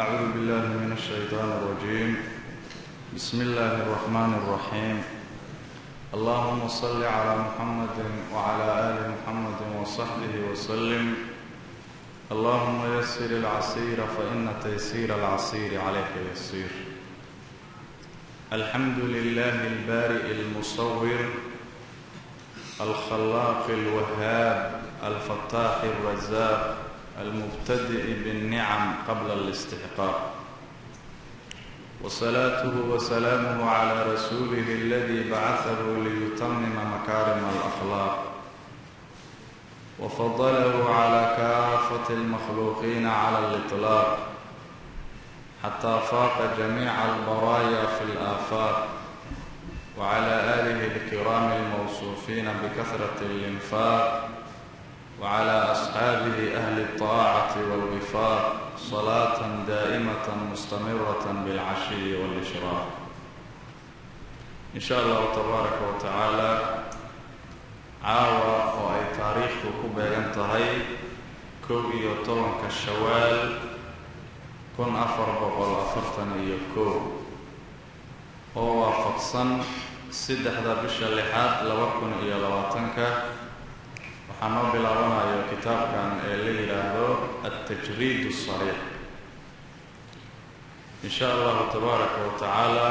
أعوذ بالله من الشيطان الرجيم. بسم الله الرحمن الرحيم. اللهم صل على محمد وعلى آل محمد وصحبه وسلم. اللهم يسر العسير فإن تيسير العسير عليك يسير. الحمد لله البارئ المصور الخلاق الوهاب الفتاح الرزاق المبتدئ بالنعم قبل الاستحقاق، وصلاته وسلامه على رسوله الذي بعثه ليتمم مكارم الأخلاق، وفضله على كافة المخلوقين على الإطلاق حتى فاق جميع البرايا في الآفاق، وعلى آله الكرام الموصوفين بكثرة الإنفاق، وعلى أصحابه أهل الطاعة والوفاق، صلاة دائمة مستمرة بالعشي والإشراق. إن شاء الله تبارك وتعالى caawa oo ay taariikhdu ku beegan tahay 11 Shawaal 1441 oo waafaqsan 3 bisha 6 2020 waxaan noo bilaabanayo kitaabkan ee la yiraahdo at-tajriid as-sariix. إن شاء الله تبارك وتعالى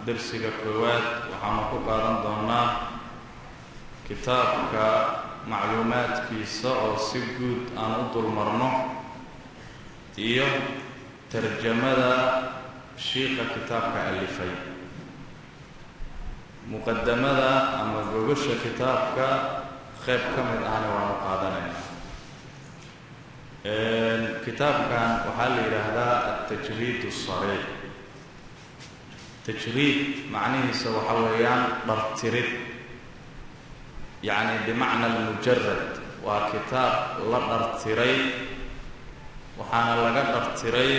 درسك كواد waxaan ku qaadan doonaa kitaabka macluumaadkiisa oo si guud aan u dulmarno iyo tarjamada sheekha kitaabka alifay. muqaddamada ama gogosha kitaabka qayb ka mid ahna waan u qaadanaynaa. kitaabkan waxaa la yidhaahdaa at-tajriid as-sariix. tajriid macnihiisa waxa weeyaan dhartirid, يعني بمعنى المجرد. وكتاب لا دارتيري waxaana laga dhartiray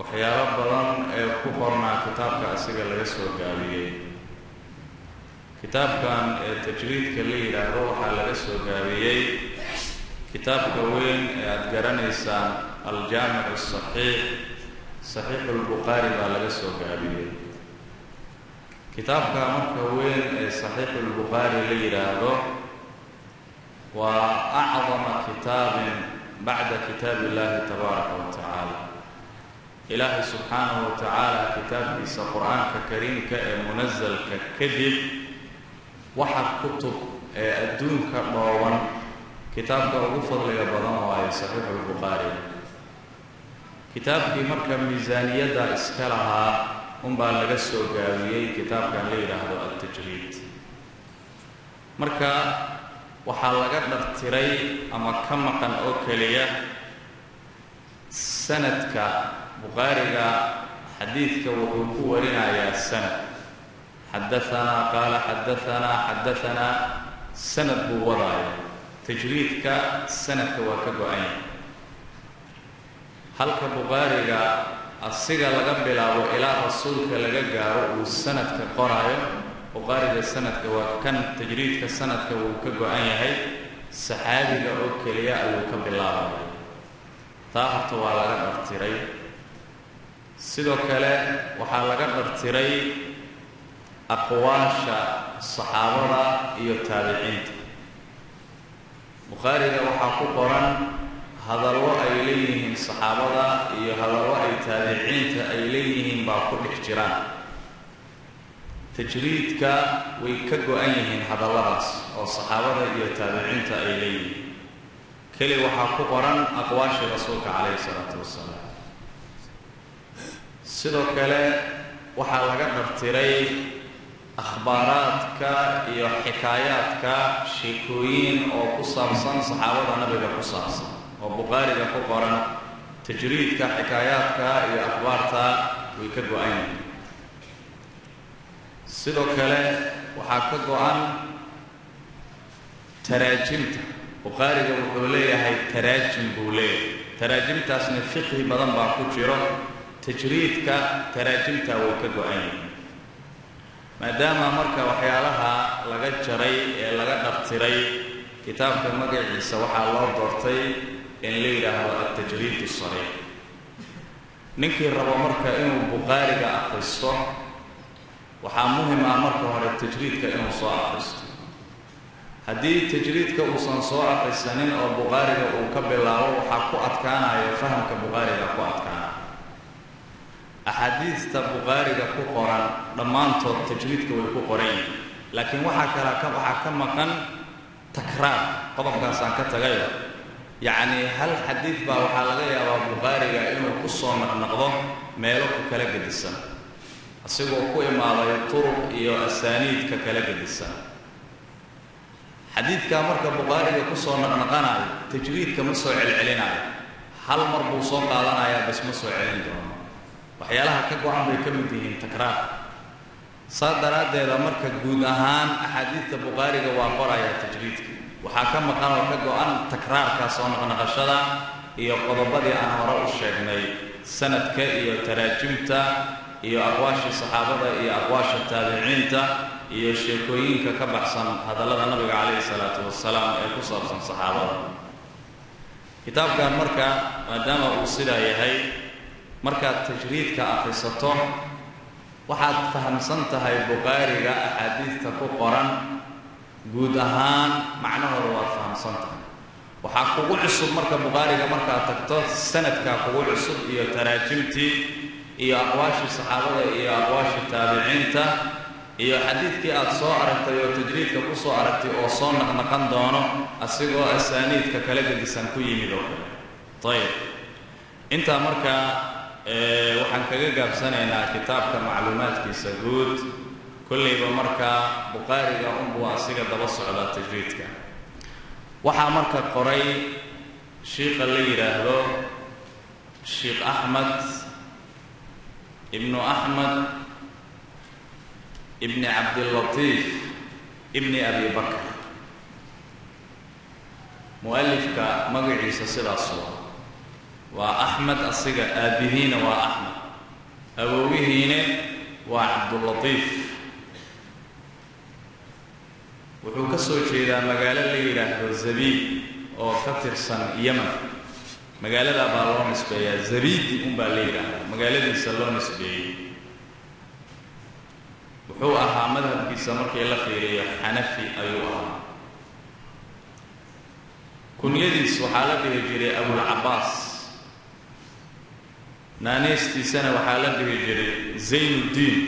waxyaabo badan ee ku qornaa kitaabka asiga laga soo gaabiyay. kitaabkan ee tajriidka la yiraahdo waxaa laga soo gaabiyay kitaabka weyn ee aad garanaysaan al-jaami' as-sahiih sahih al-bukhari baa laga soo gaabiyay. kitaabka marka weyn ee sahih al-bukhari la yiraahdo waa a'zama kitaabin ba'da kitaabillahi tabaaraka wa ta'ala. ilaahi subhanahu wa ta'ala kitaabkiisa quraanka kariimka ee munazzalka kadib waxa kutub ee adduunka dhooban kitaabka ugu fadliga badan waa sahih al-bukhari. kitaabkii marka miisaaniyada iska lahaa baa laga soo gaabiyay kitaabkan la yiraahdo at-tajriid. marka waxaa laga dhartiray ama ka maqan oo kaliya sanadka bukhariga xadiidka wuxuu ku warinayaa sanad xadathana qala xadathana sanad buu wadaaya. tajriidka sanadka waa ka go'an. halka bukhariga asiga laga bilaabo ilaa rasuulka laga gaaro uu sanadka qoraayo. bukhariga sanadka waa kan, tajriidka sanadka wuu ka go'an yahay. saxaabiga oo kaliya ayuu ka bilaabaya. taa horta waa laga dhartiray. sidoo kale waxaa laga dhartiray aqwaasha saxaabada iyo taabiciinta. bukhariga waxaa ku qoran hadallo ay leeyihiin saxaabada iyo hadallo ay taabiciinta ay leeyihiin baa ku dhex jiraan. tajriidka way ka go'an yihiin hadalladaas oo saxaabada iyo taabiciinta ay leeyihiin. keli waxaa ku qoran aqwaashii rasuulka calayhi salaatu wasalaam. sidoo kale waxaa laga dhartiray akhbaaraadka iyo xikaayaadka sheekooyin oo ku saabsan saxaabada nabiga ku saabsan oo bukhariga ku qoran. tajriidka xikaayaadka iyo akhbaarta way ka go'an yihiin. sidoo kale waxaa ka go'an taraajimta. bukhariga wuxuu leeyahay taraajim buu leeyahay. taraajimtaasna fiqhi badan baa ku jiro. tajriidka taraajimta way ka go'an yihiin. maadaama marka waxyaalaha laga jaray ee laga dhartiray kitaabka magaciisa waxaa loo doortay in la yiraahdo at-tajriid as-sariih. ninkii rabo marka inuu bukhaariga akhristo waxaa muhim ah marka hore tajriidka inuu soo akhristo. haddii tajriidka uusan soo akhrisanin oo bukhaariga uu ka bilaabo waxaa ku adkaanaya fahamka bukhaariga ku adkaana. axaadiista bukhaariga ku qoran dhammaantood tajriidka way ku qoran yihiin, laakiin waxaa ka maqan takraar. qodobkaasaan ka tagayo, yacni hal xadiid baa waxaa laga yaabaa bukhaariga inuu ku soo naqnaqdo meelo ku kala gedisan, asigoo ku imaaday turuq iyo asaaniidka kala gedisan. xadiidkaa marka bukhaariga ku soo naqnaqanayo tajriidka ma soo celcelinayo, hal mar buu soo qaadanayaa bas ma soo celin doono. waxyaalaha ka go-an bay ka mid yihiin takraar. saa daraaddeeda marka guud ahaan axaadiidta bukhaariga waa qorayaa tajriidka, waxaa ka maqan oo ka go-an takraarka soo naqnaqashada iyo qodobadii aan hore u sheegnay, sanadka iyo taraajimta iyo aqwaashii saxaabada iyo aqwaasha taabiciinta iyo sheekooyinka ka baxsan hadallada nabiga calayhi salaatu wasalaam ee ku saabsan saxaabada. kitaabkan marka maadaama uu sidaa yahay, markaad tajriidka akhrisato waxaad fahamsan tahay bukhaariga axaadiista ku qoran guud ahaan macnahooda waad fahamsan tahay. waxaa kugu cusub marka bukhaariga markaad tagto sanadkaa kugu cusub iyo taraajimtii iyo aqwaashii saxaabada iyo aqwaashii taabiciinta iyo xadiidkii aad soo aragtay oo tajriidka ku soo aragtay oo soo naqnaqan doono asigoo asaaniidka kala gedisan ku yimid oo kale. ayib, intaa markaa waxaan kaga gaabsanaynaa kitaabka macluumaadkiisa guud. kollayba markaa bukhaariga unbuu asiga daba socdaa tajriidka. waxaa marka qoray shiikha la yidhaahdo sheikh axmed ibnu axmed ibni cabdilatiif ibni abi bakr. mu'alifka magaciisa sidaas waa axmed, asiga aabbihiina waa axmed, awoowihiina waa cabdulatiif. wuxuu ka soo jeedaa magaalo la yidhaahdo zabiid oo ka tirsan yeman. magaaladaa baa loo nisbeeyaa, zabiidi unbaa la yidhaahdaa, magaaladiisa loo nisbeeyey. wuxuu ahaa madhabkiisa markii la fiiriyo xanafi ayuu ahaa. kunyadiis waxaa la dhihi jiray abulcabaas, naaneystiisana waxaa la dhihi jiray zaynuddiin.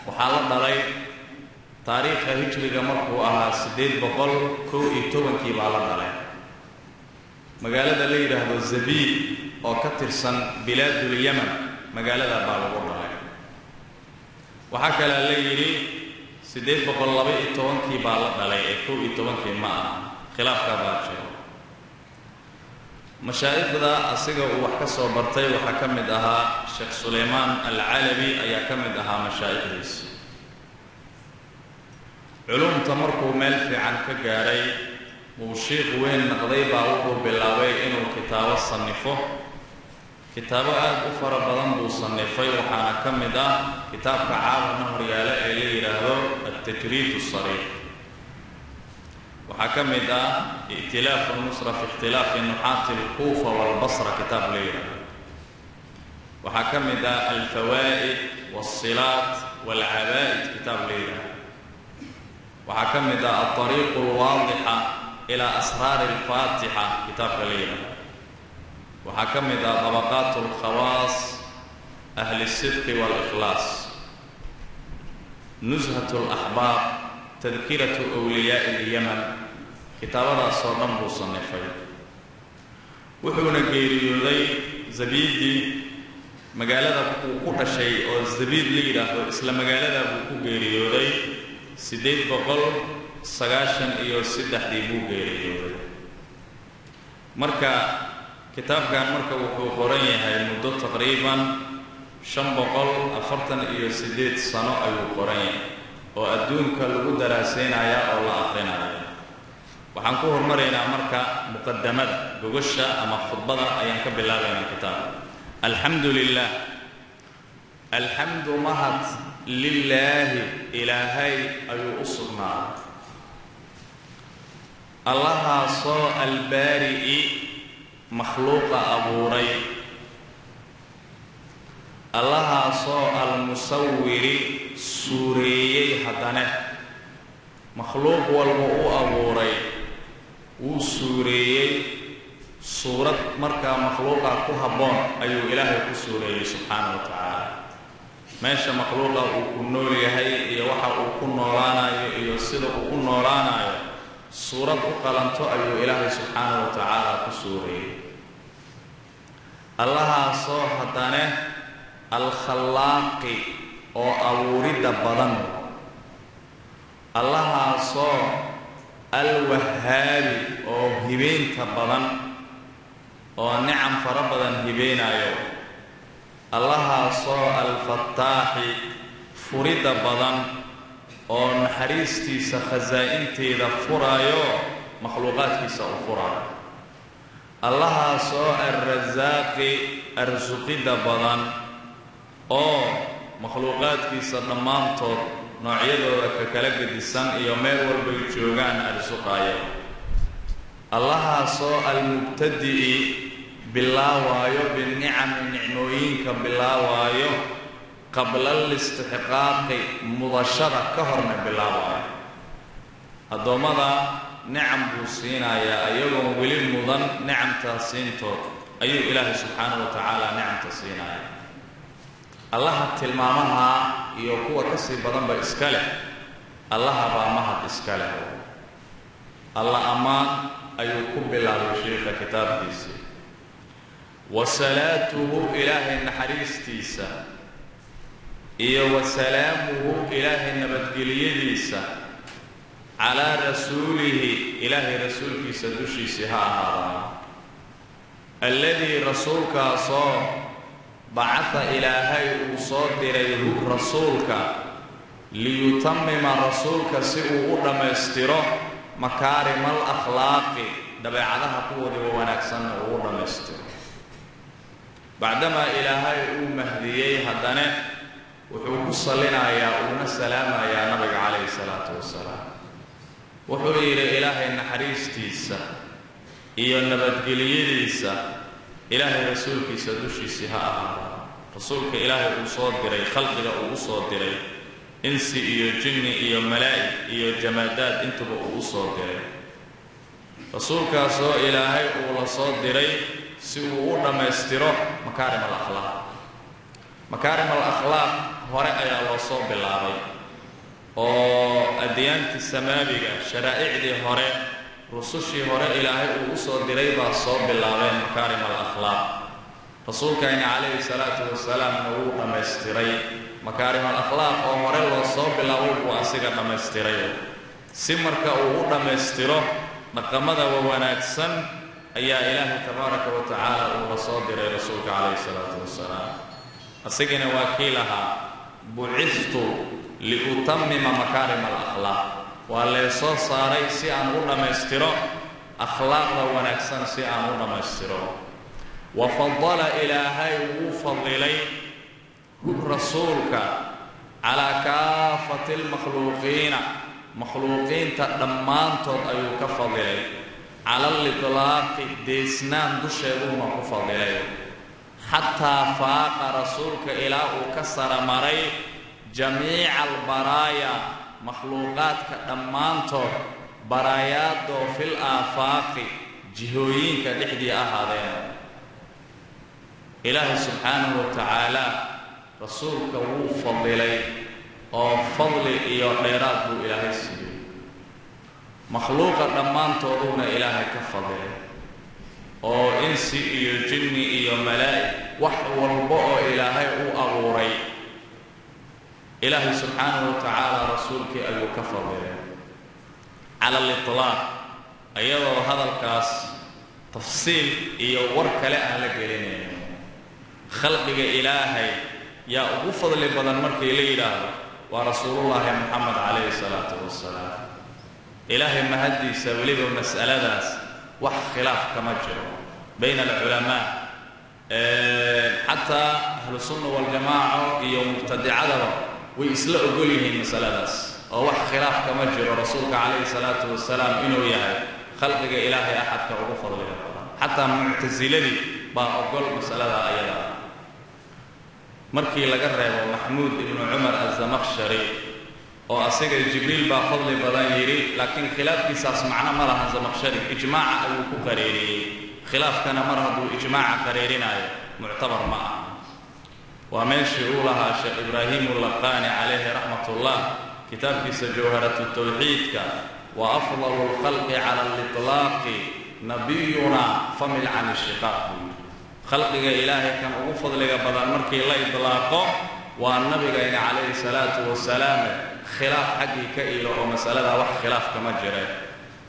waxaa la dhalay taariikha hijriga markuu ahaa 811 baa la dhalay. magaalada la yidhaahdo zabiid oo ka tirsan bilaadul yaman, magaalada baa lagu dhalay. waxaa kalea la yidhi 812 baa la dhalay ee 11 ma ah, khilaafkaa baa jiro. mashaa'ikhda asiga uu wax ka soo bartay waxaa ka mid ahaa sheekh sulaymaan alcalabi ayaa ka mid ahaa mashaa'ikhdiisa. culumta markuu meel fiican ka gaadhay uu shiikh weyn naqday baa wuxuu bilaabay inuu kitaabo sannifo. kitaabo aad u fara badan buu sannifay, waxaana ka mid ah kitaabka caawana horyaale ee la yidhaahdo altajriid asariix. waxaa ka mid ah i'tilaafu nusra fi ikhtilaafi nuxaati alkuufa waalbasra, kitaab la yidhaahdo. waxaa ka mid ah alfawaa'id waasilaat waalcabaa'id, kitaab la yidhaahdo. waxaa ka mid ah alطariiqu alwaadixa ilaa asraari alfaatixa, kitaabka la yidhaahdo. waxaa ka mid ah dabaqaat alkhawaas ahli sidqi waalikhlaas, nushat alaxbaab, tadkiratu wliyaa'i ilyaman. kitaabadaasoo dhan buu sannifay. wuxuuna geeriyooday zabiidi, magaalada uu ku dhashay oo zabiid la yidhaahdo isla magaaladaa buu ku geeriyooday 893 buu geeriyooday. marka kitaabkan marka wuxuu qoran yahay muddo taqriiban 548 sano ayuu qoran yahay oo adduunka lagu daraasaynaya oo la akhrinayo. waxaan ku hormaraynaa marka muqaddamada, gogosha ama khudbada ayaan ka bilaabaynaa kitaabka. alxamdu lilah, alxamdu mahad lilaahi, ilaahay ayuu u sugnaaday. allahaasoo albaari'i makhluuqa abuuray allahaasoo almusawiri suureeyey haddane makhluuq walba u abuuray wuu suureeyey suurad markaa makhluuqa ku habboon ayuu ilaahay ku suureeyey subxaanahu wa tacaala meesha makhluuqa uu ku nool yahay iyo waxa uu ku noolaanayo iyo sida uu u noolaanayo suurad u qalanto ayuu ilaahay subxaanahu wa tacaala ku suureeyey allahaasoo haddane alkhallaaqi oo abuuridda badan allahaasoo alwahaabi oo hibeynta badan oo nicam fara badan hibeynayo allahaasoo alfataaxi furidda badan oo naxariistiisa khasaa'inteeda furaayo makhluuqaadkiisa u furaayo allahaasoo alrasaaqi arsuqidda badan oo makhluuqaadkiisa dhammaantood noocyadooda ka kala gedisan iyo meel walbay joogaan arsuqaayo allahaasoo almubtadi'i bilaawaayo binicami nicmooyinka bilaawaayo qabla alistixqaaqi mudashada ka horna bilaawaayo addoommada nicam buu siinayaa ayagoon weli mudan nicamtaa siintood ayuu ilaahay subxaanahu wa tacaala nicamta siinaya allaha tilmaamaha iyo kuwa ka sii badanba iska leh allaha baa mahad iska leh alla ammaan ayuu ku bilaabay sheekha kitaabkiisii wa salaatuhu ilaahay naxariistiisa iyo wa salaamuhu ilaahay nabadgeliyadiisa calaa rasuulihi ilaahay rasuulkiisa dushiisii ha ahaadaan alladii rasuulkaasoo bacatha ilaahay uu soo diray rasuulka liyutamima rasuulka si uu u dhammaystiro makaarima alakhlaaqi dabeecadaha kuwadiba wanaagsanna uu u dhammaystiro bacdamaa ilaahay uu mahdiyey haddane wuxuu ku salinayaa uuna salaamayaa nabiga calayhi salaatu wasalaam wuxuu yidhi ilaahay naxariistiisa iyo nabadgeliyadiisa ilaahay rasuulkiisa dushiisii ha ahaado rasuulka ilaahay uu soo diray khalqiga uu u soo diray insi iyo jinni iyo malaa'ig iyo jamaadaad intuba uu u soo diray rasuulkaasoo ilaahay uu la soo diray si uu u dhammaystiro makaarim alakhlaaq makaarim alakhlaaq hore ayaa loo soo bilaabay oo adyaantii samaabiga sharaa'icdii hore rusushii hore ilaahay uu u soo diray baa soo bilaabeen makaarim alakhlaaq rasuulkayna calayhi salaatu wasalaamna wuu dhammaystiray makaarim alakhlaaq oo hore loo soo bilaabay buu asiga dhammaystiray si marka uu u dhammaystiro dhaqamada wanaagsan ayaa ilaahay tabaaraka wa tacaala uu la soo diray rasuulka calayhi salaatu wasalaam asigana waa kii lahaa bucistu liutamima makaarim alakhlaaq waa leesoo saaray si aan u dhammaystiro akhlaaqda wanaagsan si aan u dhammaystiro wa fadala ilaahay wuu fadilay rasuulka calaa kaafati almakhluuqiina makhluuqiinta dhammaantood ayuu ka fadilay cala alidlaaqi deesnaan dusheeduuna ku fadilay xataa faaqa rasuulka ilaa uu ka saramaray jamiica albaraaya makhluuqaadka dhammaantood baraayaadoo fil aafaaqi jihooyinka dhexdii ahaadeen ilaahay subxaanahu wa tacaala rasuulka wuu fadilay oo fadli iyo dheeraad buu ilaahay siiyey makhluuqa dhammaantooduuna ilaahay ka fadilay oo insi iyo jinni iyo malaa'ig wax walba oo ilaahay u abuuray ilaahay subxaanahu wa tacaala rasuulkii ayuu ka fadilay cala alitlaaq iyadoo hadalkaas tafsiil iyo war kale aan la gelinayn khalqiga ilaahay yaa ugu fadli badan markii la yidhaahdo waa rasuulullaahi moxamed calayhi salaatu wasalaam ilaahay mahaddiisa weliba mas'aladaas wax khilaaf kama jiro bayna alculamaa xataa ahlu sunna waljamaaca iyo mubtadicadaba way isla ogol yihiin masaladaas oo wax khilaaf kama jiro rasuulka calayhi salaatu wasalaam inuu yahay khalqiga ilaahay axadka ugu fadliga badan xataa muctasiladii baa ogol masalada ayada markii laga reebo Mahmoud ibn Umar az-Zamakhshari oo asiga Jibriil baa fadli badan yiri laakiin khilaafkiisaas macna ma laha Zamakhshari ijmaaca ayuu ku qareeriyay khilaafkana mar hadduu ijmaaca qareerinayo muctabar ma aha waa meeshii uu lahaa Sheekh Ibraahim al-Laqani alayhi rahmatullah kitaabkiisa Jawharat at-Tawhiidka wa afdalul khalqi ala al-itlaq nabiyuna famil an ash-shiqaq khalqiga ilaahay kan ugu fadliga badan markii la idlaaqo waa nabigayna alayhi salaatu wassalaam khilaaf xaqi ka ilo oo masalada wax khilaaf kama jira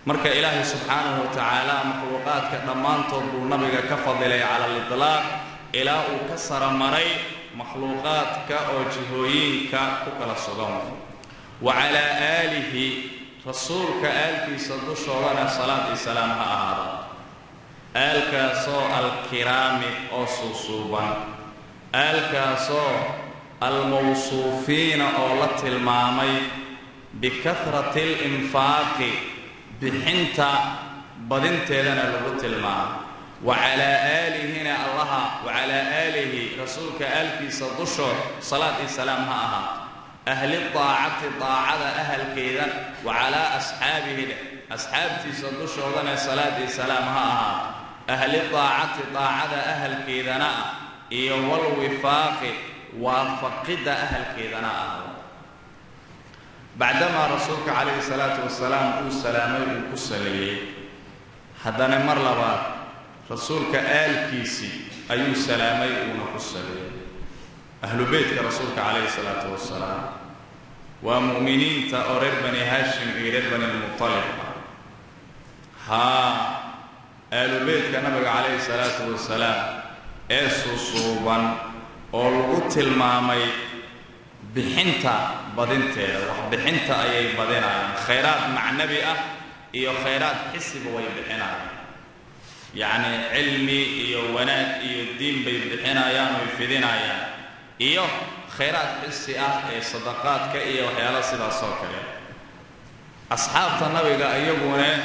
marka ilaahay subhanahu wa ta'ala makhluuqaadka dhamaantood buu nabiga ka fadilay ala al-itlaq ilaa uu ka saramaray makhluuqaadka oo jihooyinka ku kala sugan wa ala alihi rasuulka aalkiisa dushoodana salaad iyo salaam ha ahaado aalkaasoo alkiraami oo suusuuban aalkaasoo almawsuufiina oo la tilmaamay bikathrati alinfaaqi bixinta badinteedana lagu tilmaamay وعلى آلهنا الله وعلى آله رسولك آلكيس دشو صلاة السلام هاها أهل الطاعة طاعة أهل كيدا وعلى أصحابتي صدشو ذنا صلاة السلام هاها أهل الطاعة طاعة أهل كيدا والوفاق وفقد أهل كيدا بعدما رسولك عليه الصلاة والسلام والسلام والسلام حدنا مرلبات رسولك آلكيسي أيو سلامي ونقصلي أهل بيتك رسولك عليه الصلاة والسلام ومؤمنين تأرد بني هاشم إيرد بني المطلب ها آل بيتك نبي عليه الصلاة والسلام إيسو صوبا أولغت المامي بحنتا بدنتا بحنتا أي بدنا خيرات مع نبي إيو خيرات حسب ويبحنا يعني علمي إيو وناك إيو الدين بيبحنايان ويفيدينايان إيو خيرات حسي صدقات كإيو وحيالا سيدا صوكري أصحاب النبي أيقونا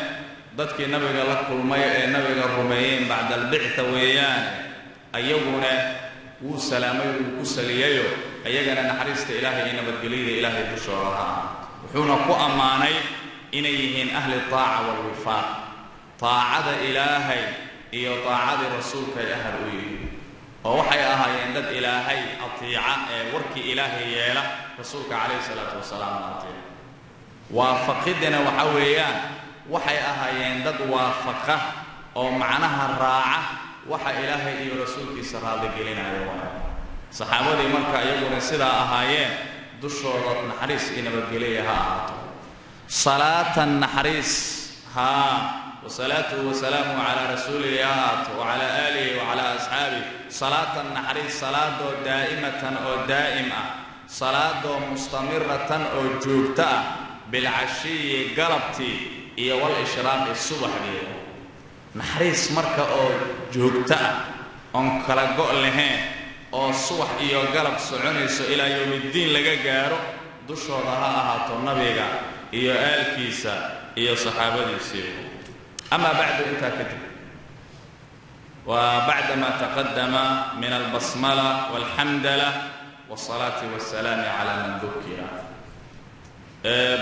ضدك النبي لكل النبي الروميين بعد البعثة ويان أيقونا وسلامي وكسلييو أيقنا نحرست إلهي إنا بدقليد إلهي بشورها وحونا قو أماني إنيهن أهل الطاعة والوفاق طاعة إلهي إيو طاعة رسولك يا أهل ويه ووحي أهايين دد إلهي أطيعة ورك إلهي يالا رسولك عليه الصلاة والسلام أطيع وفقدنا وحويان وحي أهايين دد وافقه أو معناها الراعة وحي إلهي إيو رسولك سراد قلنا يوانا صحابة مركا يقول سيدا أهايين دشورة نحريس إنا بقليها صلاة النحريس ها وصلاته وسلامه على رسول الله وعلى آله وعلى أصحابه صلاة النحريس صلاة دائمة أو دائمة صلاة مستمرة أو جوبتة بالعشي قلبتي إيا والإشراق الصبح دي نحريس مركة أو جوبتة أنكلا لهين أو الصبح إيا قلب سعنيس إلى يوم الدين لقى قارو دشو ضها أهاتو نبيغا إيا آل كيسا إيا صحابة يسيروا أما بعد أنت كتب وبعدما تقدم من البسملة والحمدلة والصلاة والسلام على من ذكر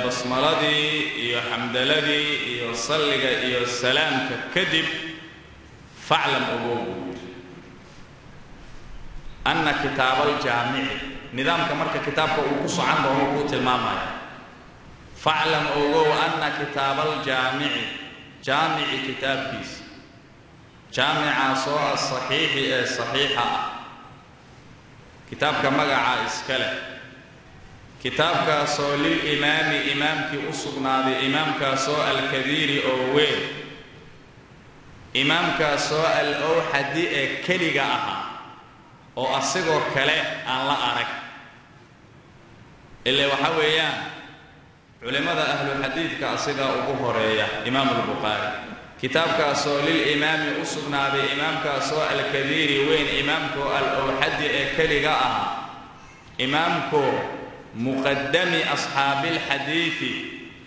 بسملة دي يا حمدلة دي يا صلق يا السلام ككذب فاعلم أبوه أن كتاب الجامع نظام كمرك كتابك وقص عنه وقوت الماما فاعلم أبوه أن كتاب الجامع جامع كتاب كيس جامع صوء الصحيح الصحيحة كتاب كمجع إسكاله كتاب كصو للإمام إمامك أصبنا بإمامك صوء الكبير أوين إمامك صوء الأوحد كلجة أها أو أصغر كله أن لا أرك اللي وحويان علماء أهل الحديث كأصغى أبو هريرة إمام البخاري كتاب كأصول الإمام أصبنا بإمام كأصول الكبير وين إمامك الأوحد كلجاء إمامك مقدم أصحاب الحديث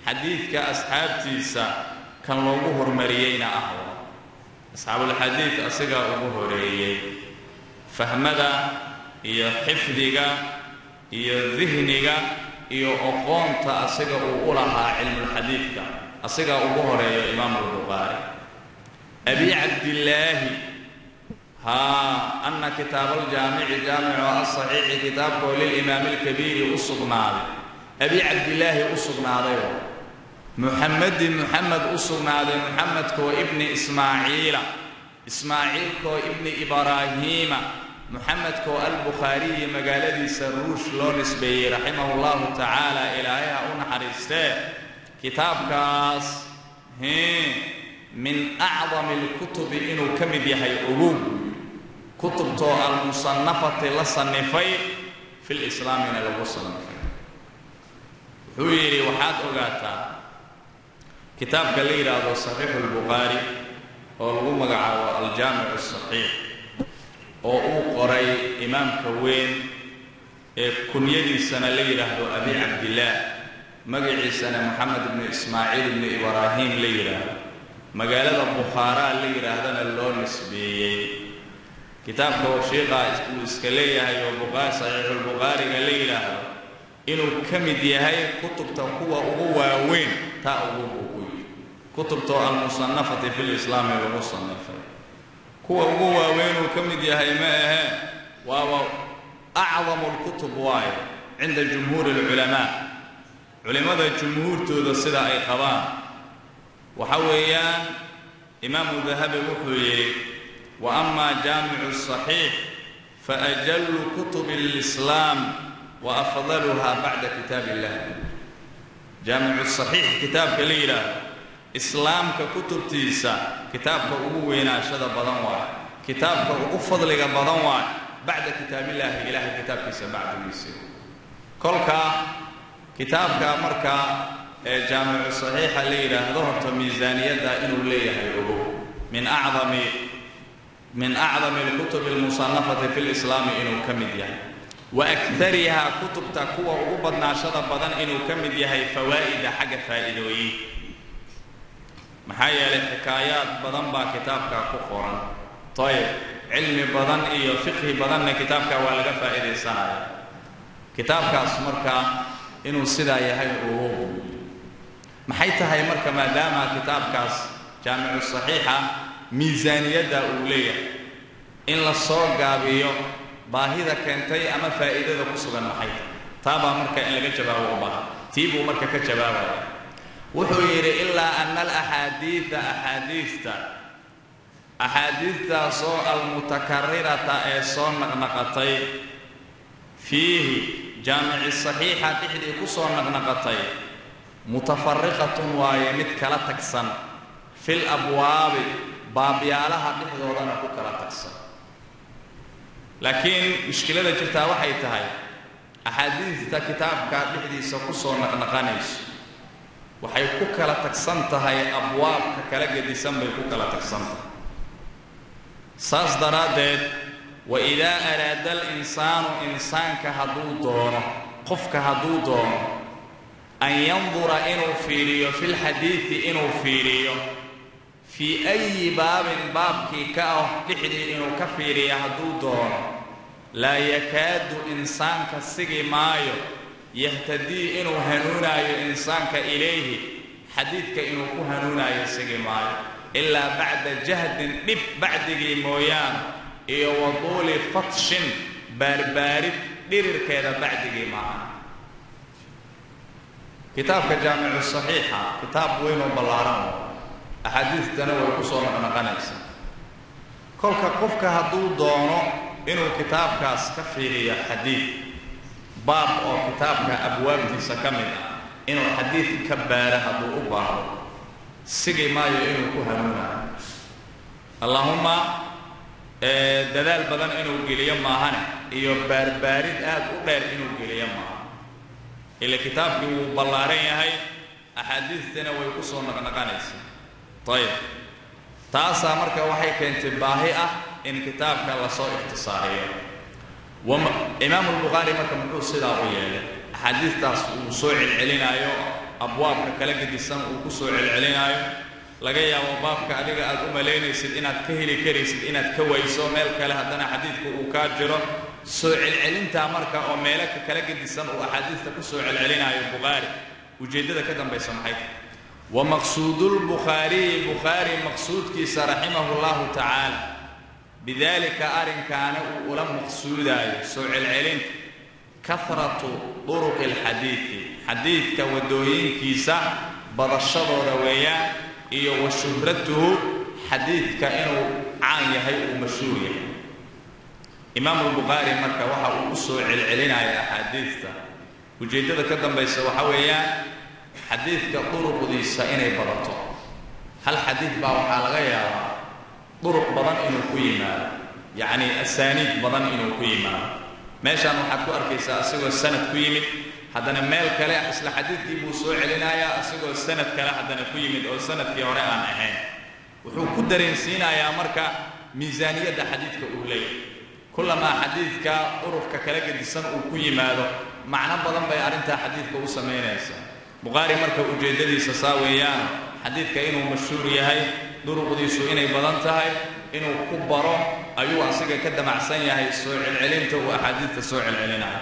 حديث كأصحاب تيسا كان أبو هرمريين أصحاب الحديث أصغى أبو هريرة فهمذا iyo xifdiga iyo dhihniga iyo aqoonta asiga uu u lahaa cilmu xadiidka asiga ugu horeeyo imaam al-Bukhari abi abdillah anna kitab al-jami' jami' as-sahih kitab lil imam al-kabir usugnaad abi abdillah usugnaad محمد أصناد محمد كو ابن إسماعيل كو ابن إبراهيم محمد كو البخاري مقالدي سروش لونس بي رحمه الله تعالى إلهيها حريسته كتاب كاس من أعظم الكتب إنه كمد يحي أبوب كتب تو المصنفة لصنفي في الإسلام من الوصنفي حويري وحاد أغاتا كتاب قليل هذا صحيح البخاري أو مقعد الجامع الصحيح أو قري إمام كوين كنيدي سنة ليلة أبي عبد الله مقعد سنة محمد بن إسماعيل بن إبراهيم ليلة مقالة البخارى ليلة هذا اللون نسبي كتاب كوشيقة إسكالية هي البخاري صحيح البخاري ليلة إنه كمدي هاي كتب تقوى هو وين تأوه كتبته المصنفة في الإسلام والمصنفة هو وين وكمد يا هيماء وهو أعظم الكتب واي عند جمهور العلماء علماء الجمهور تود الصدى أي قضاء وحويان إمام الذهبي وحوي وأما جامع الصحيح فأجل كتب الإسلام وأفضلها بعد كتاب الله جامع الصحيح كتاب قليلا إسلام ككتب تيسا كتاب كأبوينا شذا بدنوا كتاب كأفضل بدنوا بعد كتاب الله إله كتاب كيسا بعد يسير كلك كتاب كمركا جامع الصحيح الليلة ظهرت ميزانية دائن الليلة من أعظم الكتب المصنفة في الإسلام إنه كمديا وأكثرها كتب تقوى وبدنا شذا بدن إنه كمديا هي فوائد حاجة فائدوية محايا للحكايات بدن با كتابك كقران طيب علم بدن إيه فقه بدن كتابك والغا فائدة سنة كتابك اسمرك إنه سدا يهي أوه محيتها هي مركا ما دام كتابك جامع الصحيحة ميزانية أولية إن للصور قابيو باهيدا كنتي أما فائدة قصوغا محيطة تابا مركا إن لغا جباه وباها تيبو مركا كجباه وحير إلا أن الأحاديث صو المتكررة صو نقنقتي فيه جامع الصحيحة تحدي قصو نقنقتي متفرقة ويمت كلا تكسن في الأبواب بابيالها تحدودنا كلا تكسن لكن مشكلة جرتها وحيتها أحاديث كتاب كتحدي قصو نقنقانيش waxay ku kala tagsan tahay abwaabka kala gedisan bay ku kala tagsan tahay saas daraadeed wa idaa araada al-insaanu insaanka hadduu doono qofka hadduu doono an yandura inuu fiiriyo fi lxadiidi inuu fiiriyo fii ayi baabin baabkii ka ah dhexdii inuu ka fiiriyo hadduu doono laa yakaadu insaanka sigi maayo يهتدي إنه هنونايو إنسانك إليه حديثك إنه كهنونايو سجماي إلا بعد جهد نب بعد مويان إيو وطول فتش بارد دير كذا بعد جماعة كتابك جامع الصحيحة كتاب وينو بلارم أحاديث تنوى كسور من غنيس كلك قفك هدو دونو إنه كتابك اسكفيري حديث باب أو كتابك أبواب تسكمل إنه حديث كبارة هدو أباه سيجي ما يإنه كهنونا اللهم دلال بدن إنه قليا ما هنا إيو بارد أبار إنه قليا ما إلا كتابك وبلارين هاي أحاديث تنوى يقصون نقانيس طيب تاسا مركا وحي كانت باهئة إن كتابك الله صو اختصارية وإمام البخاري مركا محوص صدا وياه حديث تاس وصوع العلينا أبواب كلاك دي السنة وكسوع العلينا laga yaabo baabka adiga aad u maleynaysid inaad ka heli karaysid inaad ka wayso meel kale haddana xadiidku uu ka jiro soo celcelinta marka oo meelo kala gedisan oo axaadiista ku soo celcelinayo Bukhari ujeedada ka dambaysa maxay tahay ومقصود البخاري بخاري مقصود كيس رحمه الله تعالى بذلك أرن كان ولم مقصودا سوء العلم كثرة طرق الحديث حديث كودوين كيسا برشد رويا وشهرته حديث كأنه عان يهي ومشهور إمام البخاري مركا وحا سوء العلم على أحاديث وجيدة كدن بيس وحويا حديث كطرق ذي سائني برطو هل حديث باو حالغيا طرق بدن إنه كويما يعني السانيد بدن إنه كويما ماشي أنا حكو أركيسا أسيقو السنة كويمي حدنا ميل كلا أسل حديث دي بوسوع لنايا أسيقو السنة كلا حدنا كويمي أو السنة في وراء أهين وحو كدرين سينا يا مركا ميزانية دا حديث كأولي كلما حديث كأرف ككلاك دي سنة كويما معنى بدن بيارنتا حديث كأوسمين يسا بخاري مركا ujeedadiisa saawayaan xadiidka inuu mashhuur yahay duruqdiisu inay badan tahay inuu ku baro ayuu asiga ka damacsan yahay soo celcelinta oo axaadiista soo celcelinaya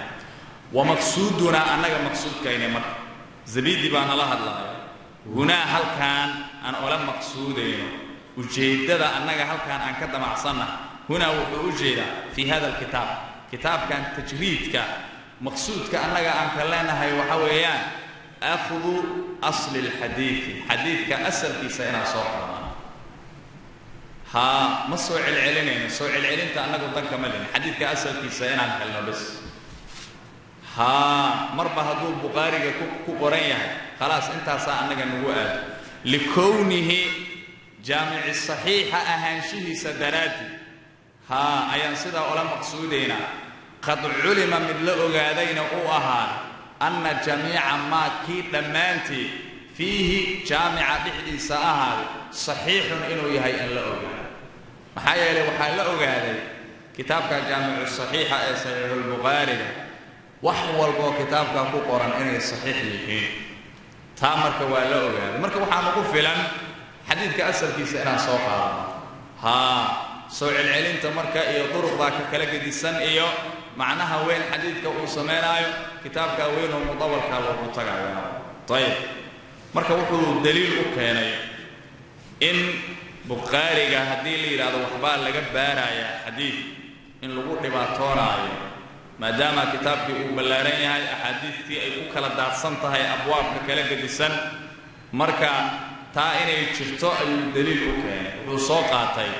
ومقصودنا annaga maqsuudkayna marka zabidi baan la hadlayo huna halkan aan ola maqsuudayno ujeedada annaga halkan aan ka damacsanna huna wuxuu ujeedaa fi hada alkitab kitabkan tajriidka maqsuudka annaga aan ka leenahay waxa weeyaan أخذ أصل الحديث حديث كأصل في سينا صوحنا ها ما صوع العلنين صوع العلن تأنك ضنك ملين حديث كأصل في سينا نحلنا بس ها مربى هدول بخاري كقرية خلاص انت سأنك نقول لكونه جامع الصحيح أهانشه سدراتي ها أيان صدا ولا مقصودين قد علم من لأغادين أوهان أن جميع ما كي دمانتي فيه جامع بحدي ساهر صحيح إنه يهي أن لا أغادي محايا لي وحايا لا أغادي كتابك جامع الصحيح صحيح البخاري وحول بو كتابك قرآن إنه صحيح لي تامرك ولا أغادي مركب وحامق فيلم حديث كأسر في سنة صوحة ها سوء العلم تمرك إيو طرق ذاك كلاك دي سن إيو معناها وين حديثك وسمينايو كتابك وين ومطول كالورطاق طيب مركب وحو دليل وكيني إن بخاري هدي لي لهذا وحبال لقد بارايا حديث إن لقود لباتورايا ما دام كتابك وبلارين هاي أحاديثتي أي وكلا دارسنتها هاي أبواب كلاك دي سن مركب تا inay jirto ayuu daliil u keenay wuxuu soo qaatay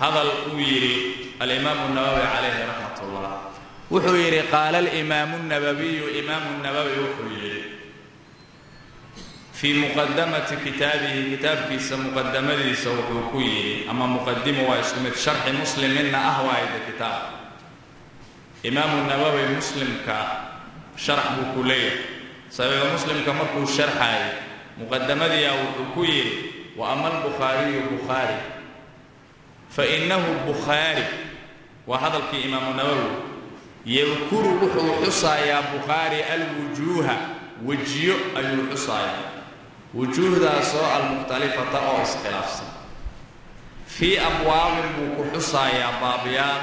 hadal uu yiri al-Imam an-Nawawi alayhi rahmatullah wuxuu yiri qaala al-Imam an-Nawawi wuxuu yiri fi muqaddamati kitabihi kitabkiisa muqaddamadiisa wuxuu ku yiri ama muqaddimu waa isku mid sharh muslim inna ahwaa'id kitab Imam an-Nawawi muslimka sharh buu ku leeyahay sabab muslimka markuu sharxay مقدمة وحكوير وأما البخاري فإنه البخاري وهذا الإمام النووي يذكر حصايا بخاري الوجوه وجيء الحصايا وجوه ذا سواء المختلفة أو اسخلاف في أبواب حصايا بابيان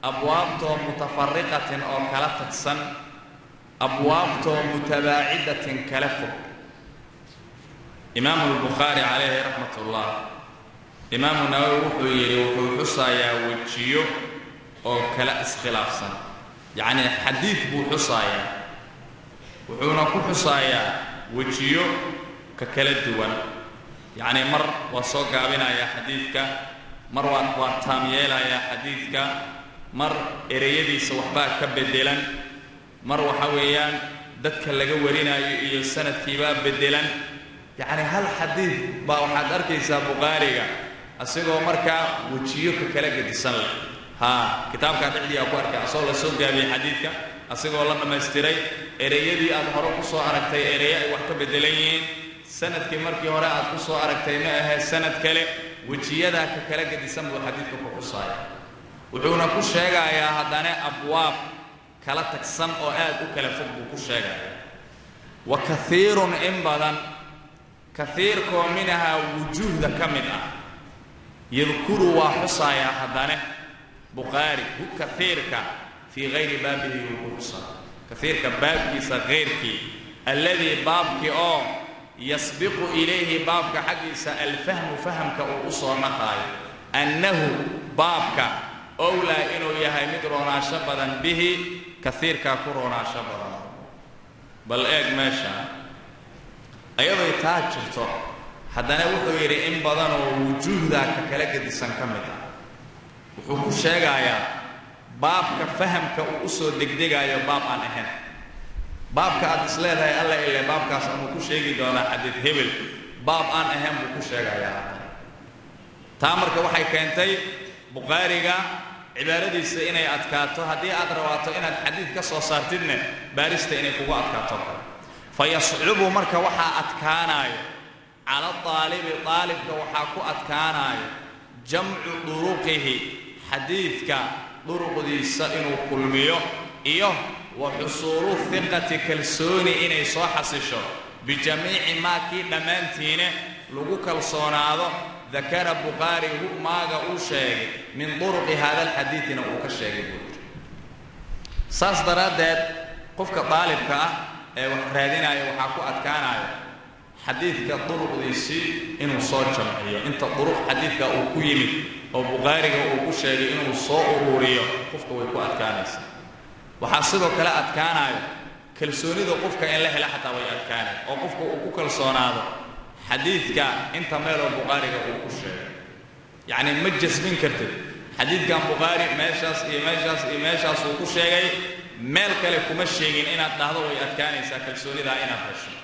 أبواب متفرقة أو كلفتة أبواب متباعدة كلفة إمام البخاري عليه رحمة الله إمام النووي وحو حصايا وجيو أو كلا اسخلاف سن يعني حديث بو حصايا وحونا كو حصايا وجيو ككلا الدول يعني مر وصوق بنا يا حديثك مر واتاميلا يا حديثك مر إريدي سوحبا كبدلا مر وحويان ددك لغا ورينا iyo sanadkiiba bedelan يعني هل حديث با waxaad arkaysaa Bukhariga asagoo marka wajiyo ka kala gedisan ha kitaabka dhexdiisa ku arkay asoo la soo gaabiyay xadiidka asagoo la dhameystiray ereyadii aad hore ku soo aragtay erey ay wax ka bedelayeen sanadkii markii hore aad ku soo aragtay ma aha sanad kale wajiyada ka kala gedisan buu xadiidku ku xusay wuxuuna ku sheegayaa hadana abwaab kala tagsan oo aad u kala fog buu ku sheegayaa wa kathiirun in badan كثيركو منها وجوه كمدة يذكر وحصايا هدانه بخاري هو كثيرك في غير بابه وحصا كثيرك بابك غيرك الذي بابك يسبق إليه بابك حقيس الفهم فهمك أصور نخاي أنه بابك أولى إنه يهيمد رونا شبدا به كثيرك كورونا شبدا بل إيق ماشا أيضا يتاجرته haddana wuxuu yiri in badan oo wujuuhda ka kala gedisan kamida wuxuu ku sheegayaa baabka fahamka uu soo degdegayo baab aan ahayn baabka aad isleedahay alla ilaa baabkaas uu ku sheegi doona xadiid hebel baab aan ahayn buu ku sheegayaa taa marka waxay keentay Bukhariga cibaaradiisa inay adkaato hadii aad rawaato inaad xadiid ka soo saartidna baarista inay kugu adkaato fayas'ubu marka waxa adkaanayo على الطالب وحاكو أتكاناي جمع طرقه حديثك طرق دي سئنو كلميو إيوه وحصول الثقة كالسوني إني صاحسشو بجميع ما كي دمانتين لغو كالصونادو ذكر البخاري هو ماغا أوشيغ من طرق هذا الحديث نقوك الشيغ ساس درادات قفك طالبك وحرادين وحاكو أتكاناي حديثك طرق ديسي إنه صار جمعية أنت طرق حديثك أو كيمي أو بغارك أو كشري إنه صار أورورية قفك ويكون أتكانيس وحاصله كلا أتكاناي كل سوني ذو قفك إن له لا حتى ويأتكاني أو قفك أو كل صناعة حديثك أنت ماله بغارك أو كشري يعني مجلس من كرتب حديث كان بغاري ماشاس وكشري مال كله كمشيين إن التهذو ويأتكانيس كل سوني ذا إن هالشيء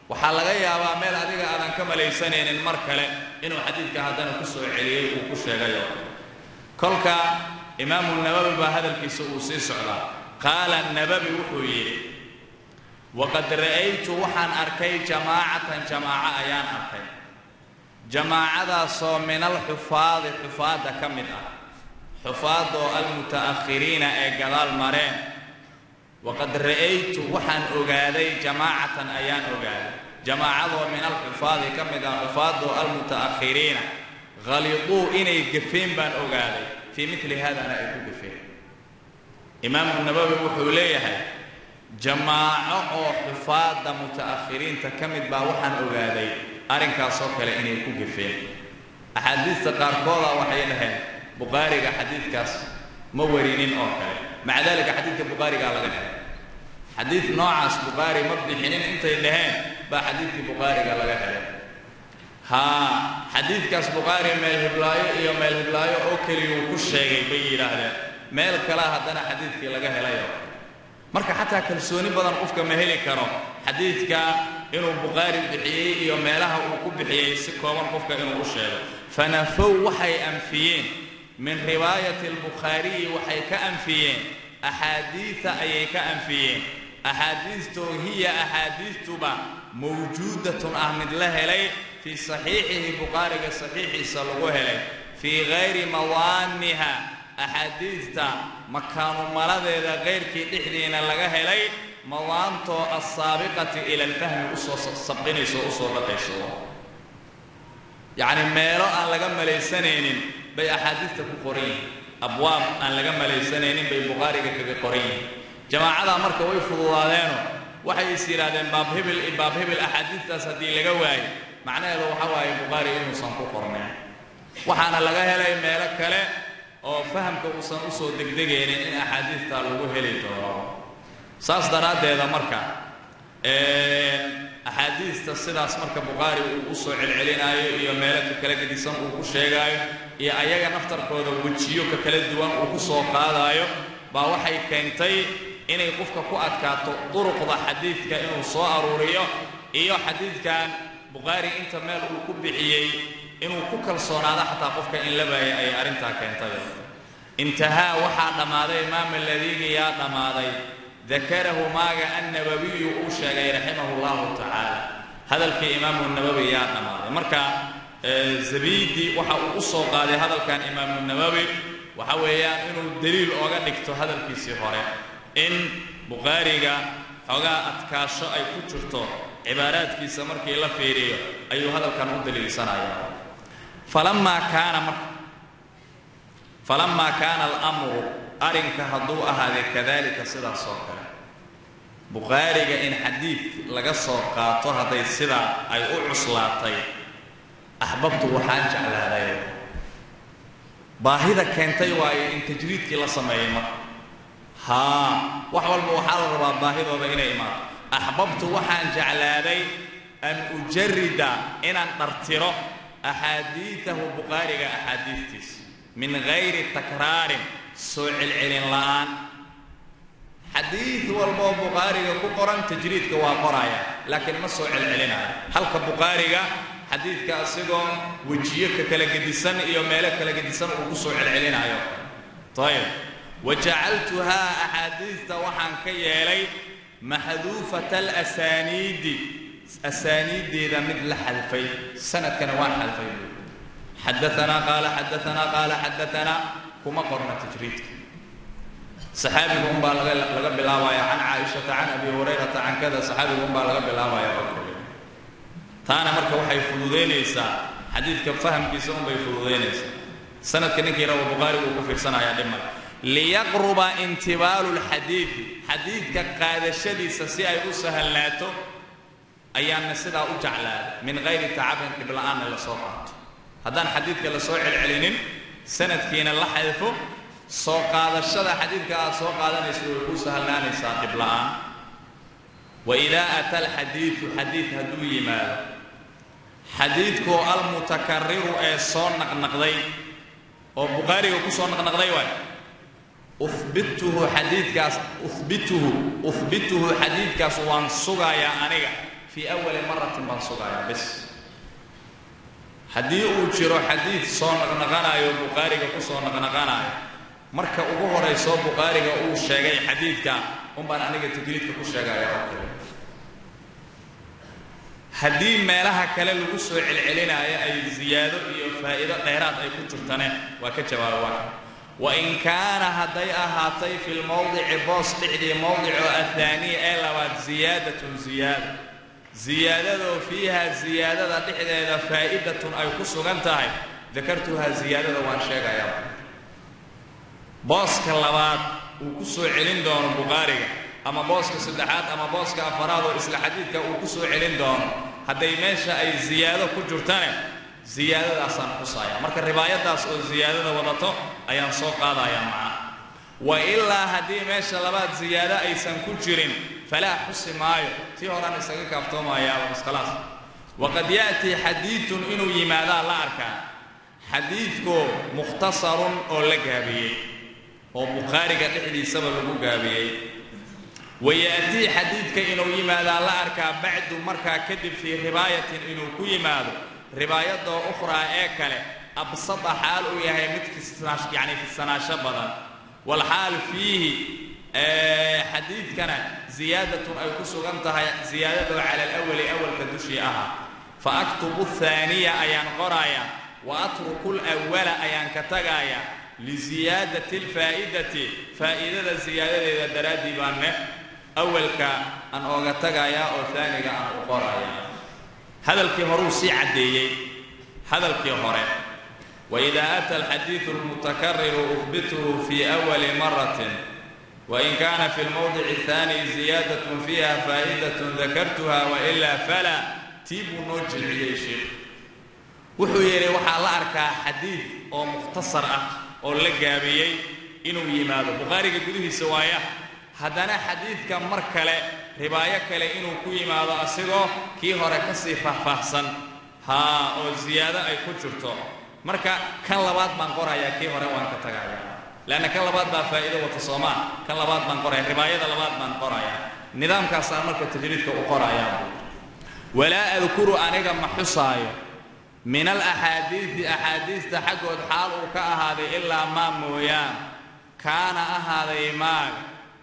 waxaa laga yaabaa meel adiga aadan ka malaysaneen mar kale inuu xadiidka hadana ku soo celiyay uu ku sheegayo kolka imaam an-nawawi ba hadalkiisa uu sii socdaa qala an-nawawi wuxuu yiri waqad ra'aytu waxaan arkay jamaa'a ayaan arkay jamaa'ada soo min al-hufaad hufaada kamid ah hufaado al-mutaakhiriina ee gadaal mareen وقد رأيت وحن أجادي جماعة أيان أجادي جماعة من الحفاظ كم إذا الحفاظ المتأخرين غلطوا إني جفين بان أجادي في مثل هذا أنا أكون جفين إمام النووي وحوليه جماعة حفاظ متأخرين تكمل باوحن أجادي أرنك صوك لإني أكون جفين أحاديث تقارقولا وحينها بخاري حديث كاس مورينين أوكي مع ذلك حديث البخاري قال لك حديث نوعاس بخاري مبني حينين انت اللهين با حديث البخاري قال لك ها حديث كاس بخاري ميل هبلايو ميل هبلايو او كليو ku sheegay bay yiraahdeen meel kala hadana xadiidkii laga helayo marka xataa kalsooni badan qofka ma heli karo xadiidka inuu Bukhari bixiyay iyo meelaha uu ku bixiyay si kooban qofka inuu u sheego fanafaw waxay anfiyeen من رواية البخاري وحي كأنفيين أحاديث أي كأنفيين أحاديث هي أحاديث تبا موجودة أحمد الله لي في صحيحه بخاري صحيح صلوه لي في غير موانها أحاديث مكان مرض غير كي تحدين لغه لي موانته السابقة إلى الفهم السابقين يعني ميرو أن لغم ليسنين بي أحاديث كقرين أبواب أن لقم ليسنين بي بخاري كقرين جماعة مركا ويفضوا علينا وحي يصير هذا باب هبل أحاديث تسدي لقواي معناه لو حواي بخاري إنه صنفو قرنين وحانا لقاها لي ميلك كلا أو فهم كوصن أصول دقدقين إن أحاديث تالوه لي ساس دراد هذا مركا أحاديث تصير مركا بخاري وأصول العلينا يوميلك كلا قد يسمعوا كشيء iyo ayaga naftarkooda wajiyo ka kala duwan oo ku soo qaadayo ba waxay keentay inay qofka ku adkaato duruqda xadiidka inuu soo aruuriyo iyo xadiidkan Bukhari inta meel uu ku bixiyay inuu ku kalsoonaado xataa qofka in la baayay ay arinta keentay intaha waxa dhamaaday imaam alladhi ya dhamaaday ذكره ماغا النووي وشيغay rahimahullahu ta'ala hadalkii imaam an-nawawi ya dhamaaday marka زبيدي waxa uu soo qaaday hadalkan imaam an-nawawi waxa weeyaan inuu daliil ooga dhigto hadalkiisii hore in Bukhariga xogaa adkaasho ay ku jirto cibaaraadkiisa markii la fiiriyo ayuu hadalkan u daliilsanayaa فلما كان الأمر أرنك هدو أهذا كذلك سدا صوكا بخاري إن حديث لقى صوكا هذا سدا أي أعصلاتي أحببت وحاج على هذا باهذا كانتي واي إن تجريد كلا سمايما ها وحول موحال ربا باهذا بين إمام أحببت وحاج على هذا أن أجرد إن نرتره أحاديثه بخاري أحاديث من غير تكرار سوء العلن الآن حديث والبخاري كقران تجريد كواقرايا لكن ما سوء العلن هل كبخاري حديث كأسيقون وجيك كالقديسان يوم مالك كالقديسان وكسوء العلن أيوه طيب وجعلتها أحاديث وحن كيالي محذوفة الأسانيد أسانيد إذا مثل حذفي سنة كنوان حذفي حدثنا قال حدثنا كما قرنا تجريد صحابي هم بالغ بالله عن عائشة عن أبي هريرة عن كذا صحابي هم بالغ بالله ثانا مركب وحي فلوذين إيسا حديث كفهم كيسون بيفلوذين إيسا سنة كنكي روى بخاري وكفر سنة يا دمر ليقرب انتبال الحديث حديث كقادة شدي سسيئة أسهلناته أيام نسيدها أجعلها من غير تعب قبل أن لصوقات هذا حديث كلا سوء العلنين سنة كينا الله حذفه سوق هذا الشذا حديث كلا سوق هذا نسوء سهلنا نساقب الآن وإذا أتى الحديث حديث هدوي ما حديثك المتكرر صون نقضي وبخاري وكسون نقضي واي أثبته حديث كاس أثبته حديث كاس وانصقا يا أنيق في أول مرة وانصقا يا بس haddii uu jiro xadiid soo naqnaqanayo bukhaariga ku soo naqnaqanayo marka ugu horeyso bukhaariga uu sheegay xadiidka baan aniga tajriidka ku sheegaya haddii meelaha kale lagu soo celcelinayo ay ziyaado iyo faa'iido dheeraad ay ku jirtane waa ka jawaabaa wa in kaana haday ahaatay fil mawdi'i boos dhicdi mawdi'u athani ee labaad ziyaadatun زيادة فيها زيادة لحظة فائدة أي كسوغنتها ذكرتها زيادة وانشاقا يا بوسك اللبات وكسو علين دون بخاري أما بوسك سدحات أما بوسك أفراد وإسلا حديثك وكسو علين دون هذا يماشى أي زيادة كجرتاني زيادة أصلا قصايا مركا الروايات داس زيادة وضطو أيان سوق هذا يا معا وإلا هذه ماشى لبات زيادة أي سنكجرين فلا حس مايو تيهوران اسغا كافتوما يا بس خلاص وقد ياتي حديث انه يمادا لا اركان حديثكو مختصر او لغابي او بخاري قدحدي سبب لو غابي وياتي حديثك انه يمادا لا اركان بعد مركا كدب في روايه انه كو يمادو روايه اخرى اكله ابسط حال وياهي متك يعني في السناشه بدل والحال فيه حديث كان زيادة أو كسوغنتها زيادة على الأول كدشي فأكتب الثانية أيان قرايا وأترك الأول أيان كتغايا لزيادة الفائدة فائدة زيادة إذا درادي بان أول كأن أغتغايا أو ثاني كأن قرايا هذا الكهروسي عديي هذا الكهوري وإذا أتى الحديث المتكرر أثبته في أول مرة وإن كان في الموضع الثاني زيادة فيها فائدة ذكرتها وإلا فلا تيب نوجل عليه شيء وحيري وحا الله أركا حديث أو مختصر أو لقابيي إنه يماذا بخاري قدوه سوايا هذانا حديث كم مركلة رباية كلا إنه كوي ماذا أصيغه كي هركسي فحسن ها أو زيادة أي كتشرته مركا كان لبات من قرأي كي هركوان كتغايا لأن كان لبات فائدة وتصومان كان لبات من قرأي رباية لبات من قرأي نظام كاسان مركا تجريد كأقرأي ولا أذكر أنك محصاي من أحاديث تحقق حال كأهذا إلا ما مويان كان أهذا ما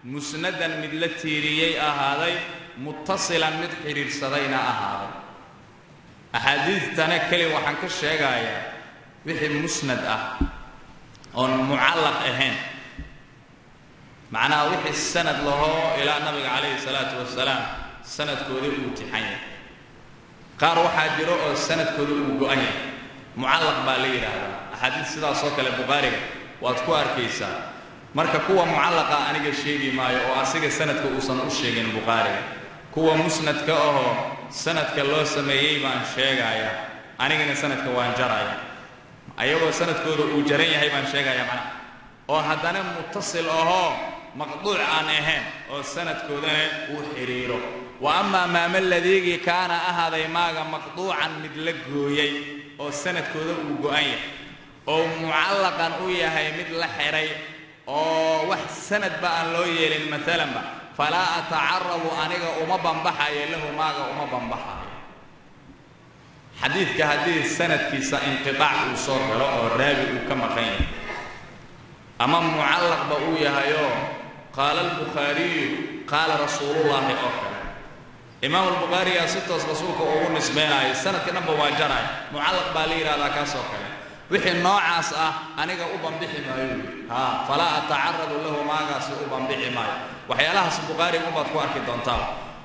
مسندا مثل التيريي أهذا متصلا مدحر الصدين أهذا أحاديث تنكلي وحنك الشيغايا وحي مسند أو معلق أهين معناه وحي السند له إلى النبي عليه الصلاة والسلام سند كوري وتحين qaar waxaa jiro oo sanadkooda uu go'an yahay mucallaq baa la yidhaahdaa axaadiis sidaas oo kale bukhaariga waad ku arkaysaa marka kuwa mucallaqa aniga sheegi maayo oo asiga sanadka uusan u sheegin bukhaariga kuwa musnadka ahoo sanadka loo sameeyey baan sheegaya anigana sanadka waan jaraya ayagoo sanadkooda uu jaran yahay baan sheegaya macnaha oo haddana muttasil ahoo maqduuc aan ahayn oo sanadkoodana uu xiriiro wa amaa maama ladiigii kaana ahaaday maaga maqduucan mid la gooyey oo sanadkooda uu go'an yahay oo mucallaqan u yahay mid la xiray oo wax sanadba aan loo yeelin maalanba falaa atacarabu aniga uma banbaxayo lahu maaga uma banbaxayo xadiidka haddii sanadkiisa inqitaac uu soo galo oo raawi uu ka maqan yahay ama mucallaqba uu yahayoo qaala albukhaariyu qaala rasuulullaahi oo kale imaam albukhaariyaa si toos rasuulka ugu nisbeynayo sanadka dhanba waa jaraya mucallaq baa la yidhahdaa kaasoo kale wixii noocaas ah aniga u banbixi maayo falaa atacaradu lahu maagaasi u banbixi maayo waxyaalahaas bukhaariga ubaad ku arki doontaa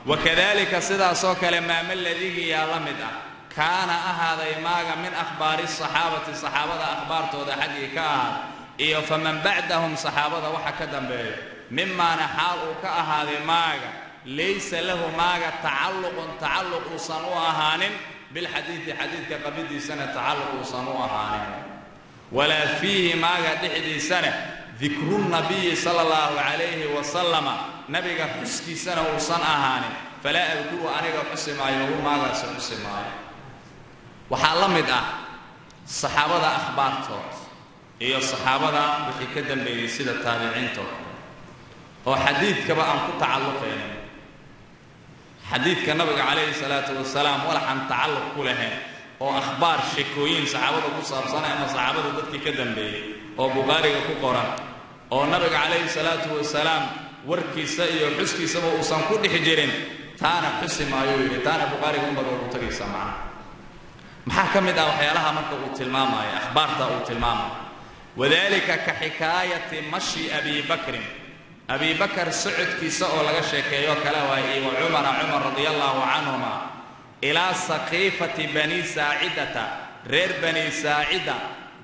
wakadalika sidaasoo kale maama ladiigi yaa la mid ah kaana ahaaday maaga min akhbaari saxaabati saxaabada akhbaartooda xaggii ka ahaaday iyo faman bacdahum saxaabada waxa ka dambeeyo mimaana xaal uu ka ahaaday maaga laysa lahu maaga tacalluq uusan u ahaanin bilxadiidi xadiidka qabidiisana tacalluq uusan u ahaanin walaa fiihi maaga dhexdiisana dikru nabiyi sala allahu calayhi wasalama nabiga xuskiisana uusan ahaanin falaa adkuru aniga xusi maayo hu maagaasi xusi maayo waxaa la mid ah saxaabada akhbaartood iyo saxaabada wixii ka dambeeyey sida taabiciintood oo xadiidkaba aan ku tacalluqaynin xadiidka nabiga calayhi salaatu wasalaam walaxaan tacalluq ku lahayn oo akhbaar sheekooyin saxaabada ku saabsan ama saxaabada dadkii ka dambeeyey oo bukhaariga ku qoran oo nabiga calayhi salaatu wasalaam warkiisa iyo xuskiisaba uusan ku dhex jirin taana xusi maayo yidhi taana bukhaariga unbad ugu tagaysa macna maxaa ka mid ah waxyaalaha marka uu tilmaamayo akhbaarta uu tilmaamayo wadalika ka xikaayati mashi abi bakrin abi bakar socodkiisa oo laga sheekeeyo kale waaye wa cumara cumar radiallahu canhuma ilaa saqiifati bani saacidata reer bani saacida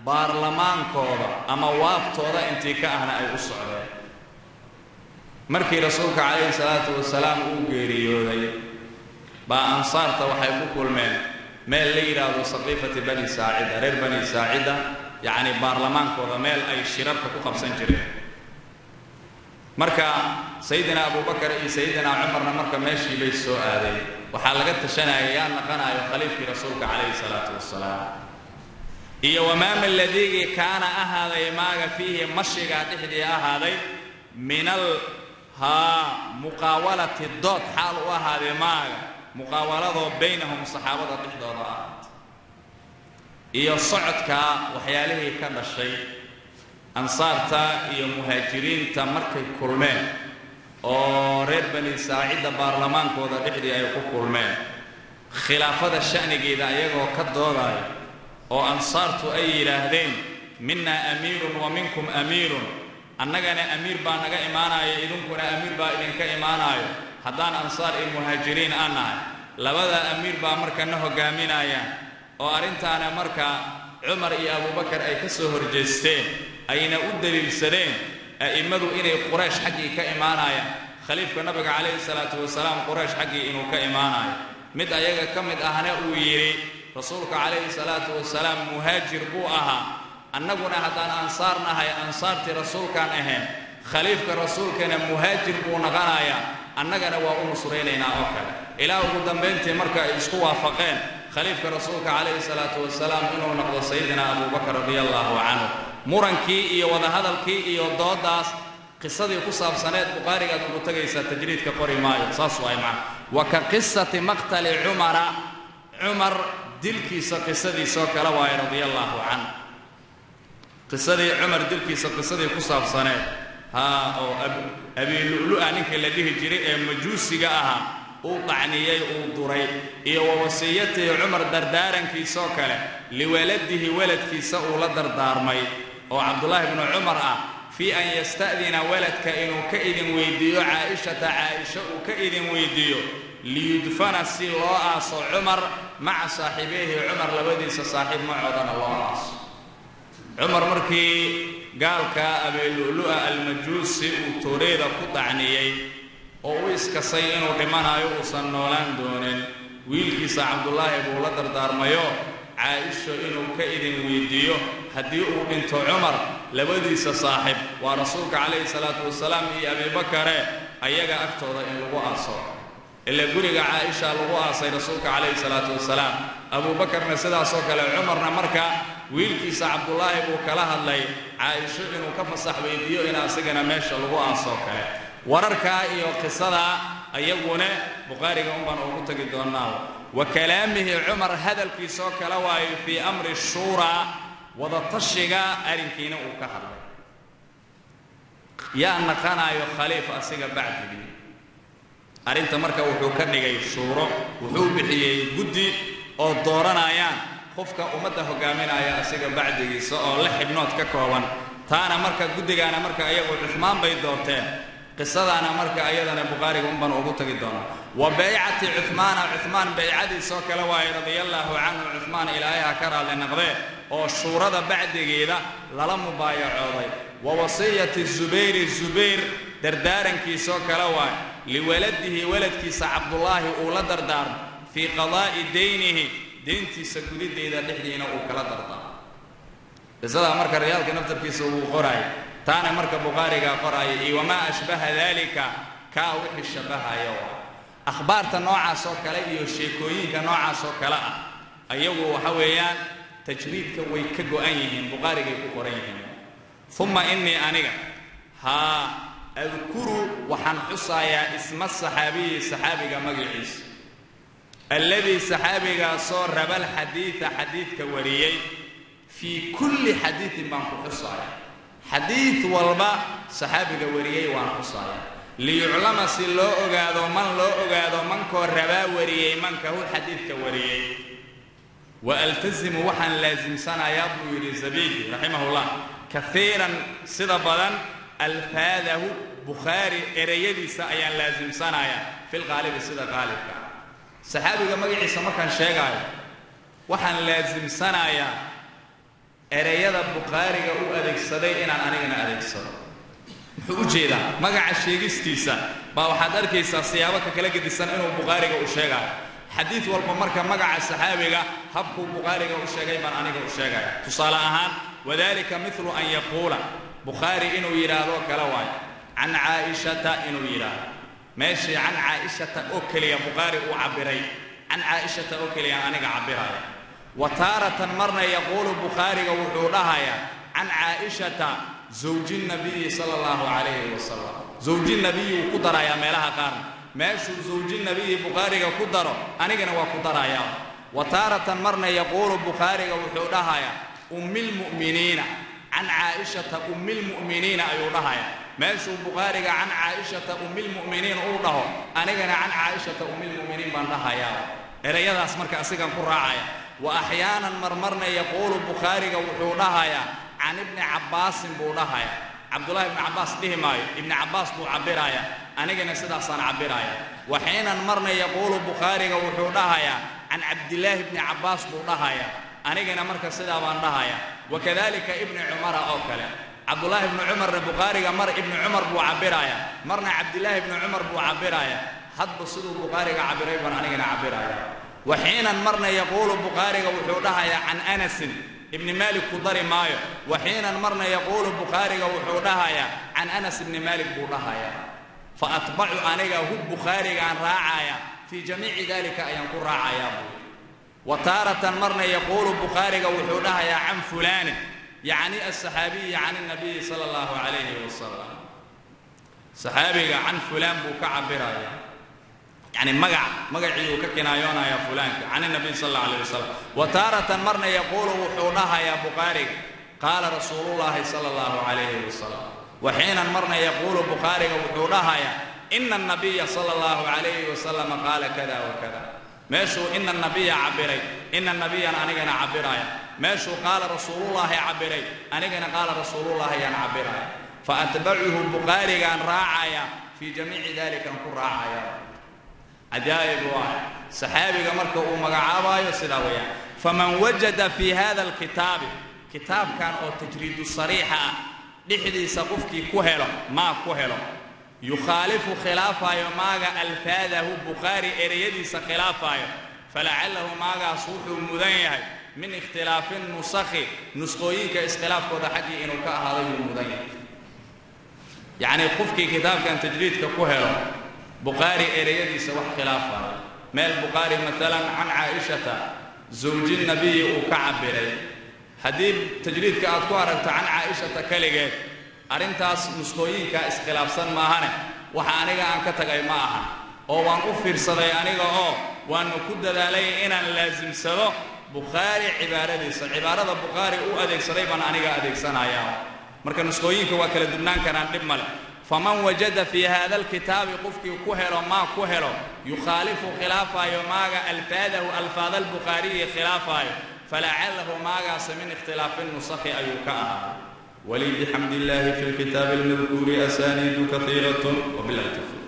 baarlamaankooda ama waabtooda intii ka ahna ay u socdeen markii rasuulka calayhi salaatu wasalaam uu geeriyooday baa ansaarta waxay ku kulmeen meel la yidhaahdo saqiifati bani saacida reer bani saacida yacni baarlamaankooda meel ay shirarka ku qabsan jireen marka sayidina abubakar iyo sayidina cumarna marka meeshii bay soo aadeen waxaa laga tashanaya yaa naqanayo khaliifkii rasuulka calayhi salaatu wasalaam iyo wamaama ladiigii kaana ahaaday maaga fiihi mashigaa dhexdii ahaaday min muqaawalati dood xaal u ahaaday maaga muqaawaladoo baynahum saxaabada dhexdooda ahaad iyo socodkaa waxyaalihii ka dhashay ansaarta iyo muhaajiriinta markay kulmeen oo reer bani saacida baarlamaankooda dhexdii ay ku kulmeen khilaafada sha'nigeeda ayagoo ka doodaya oo ansaartu ay yidhaahdeen minna amiirun wa minkum amiirun annagana amiir baa naga imaanayo idinkuna amiir baa idinka imaanayo haddaan ansaar iyo muhaajiriin aan nahay labada amiir baa marka na hogaaminayaan oo arrintaana marka cumar iyo abubakar ay ka soo horjeesteen ayna u daliilsadeen a'immadu inay quraysh xaggii ka imaanayaan khaliifka nabiga calayhi salaatu wasalaam quraysh xaggii inuu ka imaanayo mid ayaga ka mid ahna uu yidhi rasuulka calayhi salaatu wasalaam muhaajir buu ahaa annaguna haddaan ansaar nahay ansaartii rasuulkaan ahayn khaliifka rasuulkana muhaajir buu naqanayaa annagana waa u nusraynaynaa oo kale ilaa ugu dambayntii marka ay isku waafaqeen khaliifka rasuulka calayhi salaatu wasalaam inuu noqdo sayidina abubakar radiallahu canhu murankii iyo wadahadalkii iyo doodaas qisadii ku saabsaneed bukhaarigaad ugu tagaysaa tajriidka qori maayo saas waay macna wa ka qisati maqtali cumar dilkiisa qisadiisoo kale waaye radiallahu canhu qisadii cumar dilkiisa qisadii ku saabsaneed oo abi lu'lu'a ninkii la dhihi jiray ee majuusiga ahaa uu dacniyey uu duray iyo wa wasiyatihi cumar dardaarankiisoo kale liwaladihi waladkiisa uu la dardaarmay oo cabdullaahi bnu cumar ah fii an yasta'dina waladka inuu ka idin weydiiyo caa'ishata caaisha uu ka idin weydiiyo liyudfana si loo aaso cumar maca saaxiibayhi cumar labadiisa saaxiib macoodana loo aaso cumar markii gaalka abeelulu'a almajuusi uu tooreeda ku dacniyey oo u iskasay inuu dhimanayo uusan noolaan doonin wiilkiisa cabdullaahi buu la dardaarmayo caaisho inuu ka idin weydiiyo haddii uu dhinto cumar labadiisa saaxiib waa rasuulka calayhi salaatu wasalaam iyo abibakare ayaga agtooda in lagu aaso ilaa guriga caaisha lagu aasay rasuulka calayhi salaatu wasalaam abuubakarna sidaasoo kale cumarna marka wiilkiisa cabdullaahi buu kala hadlay caaisho inuu ka fasax weydiiyo in asigana meesha lagu aasoo kale wararkaa iyo qisadaa ayaguna bukhaariga unbaan ugu tagi doonaa wa kalaamihi cumar hadalkiisoo kale waayo fii amri shuuraa wadatashiga arrinkiina uu ka hadlay yaa naqanayo khaliif asiga bacdigii arrinta marka wuxuu ka dhigay shuuro wuxuu bixiyey guddi oo dooranayaan qofka ummadda hogaaminaya asiga bacdigiisa oo la xibnood ka kooban taana marka guddigaana marka ayagu cuthmaan bay doorteen qisadaana marka ayadana bukhaariga unbaan ugu tagi doonaa wa baycati cuthmaan baycadiisoo kale waaye radiyallaahu canhu cuthmaan ilaahay ha ka raalli naqdee oo shuurada bacdigeeda lala mubaayacooday wa wasiyati zubayr dardaarankiisoo kale waaye liwaladihi waladkiisa cabdullaahi uu la dardaarmo fii qadaa'i daynihi deyntiisa gudideeda dhexdiina uu kala dardaarmo qisadaa marka riyaalka naftarkiisa uu qoraayay taana marka bukhaariga qoraayay iyo wamaa ashbaha daalika kaa wixii shabahayo akhbaarta noocaas oo kale iyo sheekooyinka noocaas oo kale ah ayagu waxa weeyaan tajriidka way ka go'an yihiin bukhaarigay ku qoran yihiin uma innii aniga adkuru waxaan xusayaa isma saxaabiyi saxaabiga magaciisa alladii saxaabigaasoo raba alxadiida xadiidka wariyey fii kulli xadiidin baan ku xusaaya xadiid walba saxaabiga wariyey waan xusaaya liyuclama si loo ogaado mankoo rabaa wariyey manka hu xadiidka wariyey wa altazimu waxaan laasimsanayaa buu yidhi zabiidi raximahullah kaiiran sida badan alfaadahu bukhaari ereyadiisa ayaan laasimsanayaa filqaalibi sida qaalibka saxaabiga magaciisa markaan sheegaayo waxaan laasimsanayaa ereyada bukhaariga u adeegsaday inaan anigana adeegsado muxuu u jeedaa magaca sheegistiisa baa waxaad arkaysaa siyaabo ka kala gedisan inuu bukhaariga u sheegaayo xadiid walba marka magaca saxaabiga habkuu bukhaariga u sheegay baan aniga u sheegaya tusaale ahaan wadalika milu an yaquula bukhaari inuu yidhaahdo kale waayo can caaishata inuu yidhaahdo meeshii can caaishata oo keliya bukhaari uu cabbiray can caaishata oo keliyaan aniga cabbiraya wa taaratan marna yaquulu bukhaariga wuxuu dhahayaa can caaishata zawji nabiyi sala allahu calayhi wasalam zawji nabiyi wuu ku darayaa meelaha qaarna meeshuu zawji nabiyi bukhaariga ku daro anigana waa ku darayaa wa taaratan marna yaquulu bukhaariga wuxuu dhahayaa ummilmu'miniina can caaishata ummilmu'miniina ayuu dhahayaa meeshuu bukhaariga can caaishata ummilmu'miniin uu dhaho anigana can caaishata ummilmu'miniin baan dhahayaa erayadaas marka asigan ku raacaya wa axyaanan marmarna yaquulu bukhaariga wuxuu dhahayaa can ibni cabbaasin buu dhahayaa cabdullahi ibni cabbaas dhihi maayo ibni cabbaas buu cabbiraaya anigana sidaasaan cabbiraaya wa xiinan marna yaquulu bukhaariga wuxuu dhahayaa can cabdillaahi ibni cabbaas buu dhahayaa anigana marka sidaa baan dhahayaa wakadalika ibni cumara oo kale cabdullaahi ibni cumarna bukhaariga mar ibni cumar buu cabbiraaya marna cabdillaahi ibni cumar buu cabbiraaya hadba siduu bukhaariga cabbiray baan anigana cabbiraaya wa xiinan marna yaquulu bukhaariga wuxuu dhahayaa can anasin ibni maalik ku dari maayo wa xiinan marna yaquulu bukhaariga wuxuu dhahayaa can anas ibni maalik buu dhahayaa fa atbacu aniga hu bukhaarigaan raacaya fii jamiici dalika ayaan ku raacayaa buu wa taaratan marna yaquulu bukhaariga wuxuu dhahayaa can fulaanin yacni asaxaabiyi can nabiyi sala allahu calayhi wasalam saxaabiga can fulaan buu ka cabbirayaa يعني مقعي وككنايونا يا فلان عن النبي صلى الله عليه وسلم وتارة مرنا يقول وحونها يا بخاري قال رسول الله صلى الله عليه وسلم وحينا مرنا يقول بخاري وحونها يا إن النبي صلى الله عليه وسلم قال كذا وكذا ماشو إن النبي عبري إن النبي أنا عبري ماشو قال رسول الله عبري أنا قال رسول الله عبري فأتبعه بخاري أن راعي في جميع ذلك أن راعي عجائب واحد صحابي مركه ومقعابايو سدا ويان فمن وجد في هذا الكتاب كتاب كان او تجريد الصريحه دحدي سقفكي كهلو ما كهلو يخالف خلافه ماغا الفاده بخاري اريديس خلافه فلعله ماغا صوح مدنيه من اختلاف النسخ نسخويك اسخلاف كذا حقي انه كهذا المدنيه يعني قفكي كتاب كان تجريد كهلو بخاري اريديس وخلافه ما البخاري مثلا عن عائشه زوج النبي وكعبري حديث تجريد كأذكر عن عائشة كلجات أرنتاس نسخوين كاستخلاف سن ماهنا وحانيجا عن كتجاي معها أو عن أفر صدي أنيجا وأن كود ذلك إن لازم سلو بخاري عبارة بخاري أو أديك صديبا أنيجا أديك سنة يا مركن نسخوين كوكل دمنان كان عند ملا فمن وجد في هذا الكتاب قفك كهر ما كهر يخالف خلافه يوماغا الفاده الفاظ البخاري خلافه فلعله ماغا من اختلاف النسخ أيوكا ولي بحمد الله في الكتاب المذكور أسانيد كثيرة وبالله التوفيق